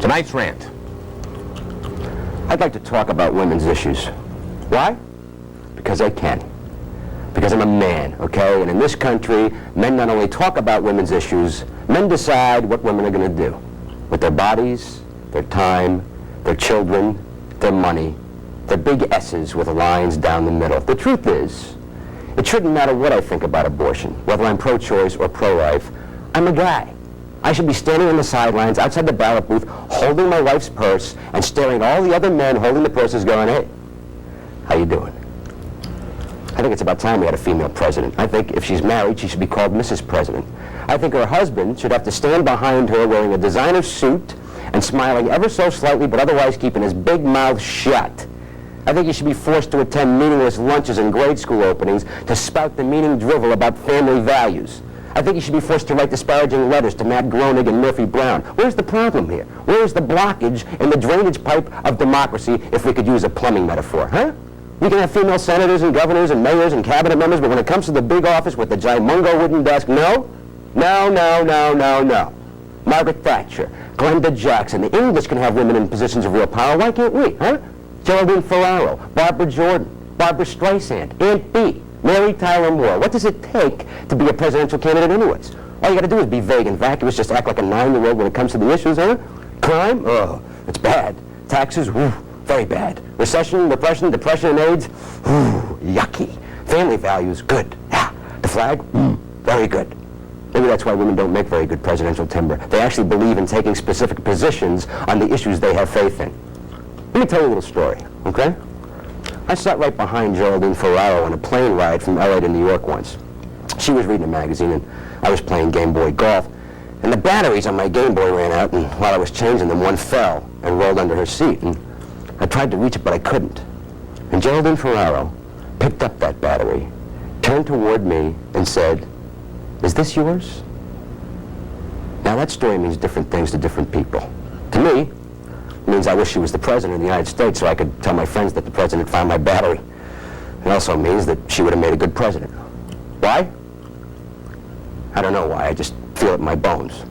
Tonight's rant. I'd like to talk about women's issues. Why? Because I can. Because I'm a man, okay? And in this country, men not only talk about women's issues, men decide what women are going to do with their bodies, their time, their children, their money, their big S's with lines down the middle. The truth is, it shouldn't matter what I think about abortion, whether I'm pro-choice or pro-life. I'm a guy. I should be standing on the sidelines outside the ballot booth holding my wife's purse and staring at all the other men holding the purses going, hey, how you doing? I think it's about time we had a female president. I think if she's married, she should be called Mrs. President. I think her husband should have to stand behind her wearing a designer suit and smiling ever so slightly, but otherwise keeping his big mouth shut. I think he should be forced to attend meaningless lunches and grade school openings to spout the meaning drivel about family values. I think he should be forced to write disparaging letters to Matt Groening and Murphy Brown. Where's the problem here? Where is the blockage in the drainage pipe of democracy, if we could use a plumbing metaphor, huh? We can have female senators and governors and mayors and cabinet members, but when it comes to the big office with the gimungo wooden desk, no. Margaret Thatcher, Glenda Jackson, the English can have women in positions of real power. Why can't we, huh? Geraldine Ferraro, Barbara Jordan, Barbara Streisand, Aunt Bee, Mary Tyler Moore. What does it take to be a presidential candidate anyways? All you got to do is be vague and vacuous, just act like a 9-year-old when it comes to the issues, huh? Crime? Oh, it's bad. Taxes? Whew, very bad. Recession, repression, depression, and AIDS? Whew, yucky. Family values? Good. Yeah. The flag? Very good. Maybe that's why women don't make very good presidential timber. They actually believe in taking specific positions on the issues they have faith in. Let me tell you a little story, okay? I sat right behind Geraldine Ferraro on a plane ride from LA to New York once. She was reading a magazine and I was playing Game Boy golf, and the batteries on my Game Boy ran out, and while I was changing them, one fell and rolled under her seat, and I tried to reach it, but I couldn't. And Geraldine Ferraro picked up that battery, turned toward me, and said, "Is this yours?" Now that story means different things to different people. To me, it means I wish she was the president of the United States so I could tell my friends that the president found my battery. It also means that she would have made a good president. Why? I don't know why, I just feel it in my bones.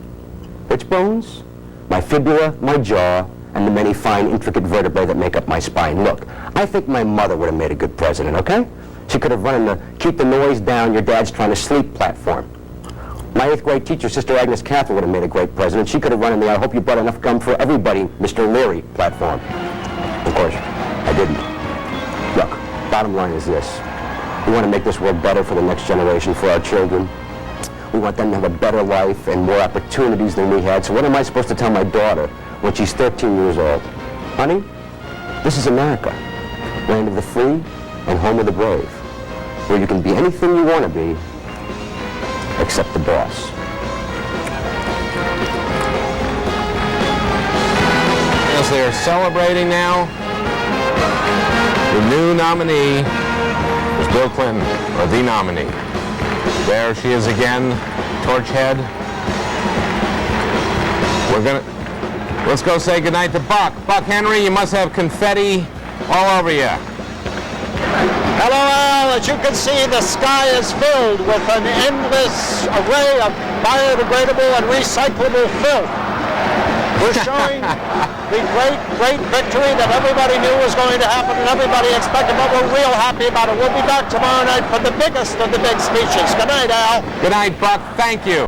Which bones? My fibula, my jaw, and the many fine, intricate vertebrae that make up my spine. Look, I think my mother would have made a good president, okay? She could have run in the keep the noise down, your dad's trying to sleep platform. My 8th grade teacher, Sister Agnes Catherine, would have made a great president. She could have run in the I hope you brought enough gum for everybody, Mr. Leary platform. Of course, I didn't. Look, bottom line is this. We want to make this world better for the next generation, for our children. We want them to have a better life and more opportunities than we had. So what am I supposed to tell my daughter when she's 13 years old? Honey, this is America, land of the free and home of the brave, where you can be anything you want to be, except the boss. As they are celebrating now, the new nominee is Bill Clinton, or the nominee. There she is again, torch head. Let's go say goodnight to Buck. Buck Henry, you must have confetti all over you. Hello, Al. As you can see, the sky is filled with an endless array of biodegradable and recyclable filth. We're showing the great victory that everybody knew was going to happen and everybody expected, but we're real happy about it. We'll be back tomorrow night for the biggest of the big speeches. Good night, Al. Good night, Buck. Thank you.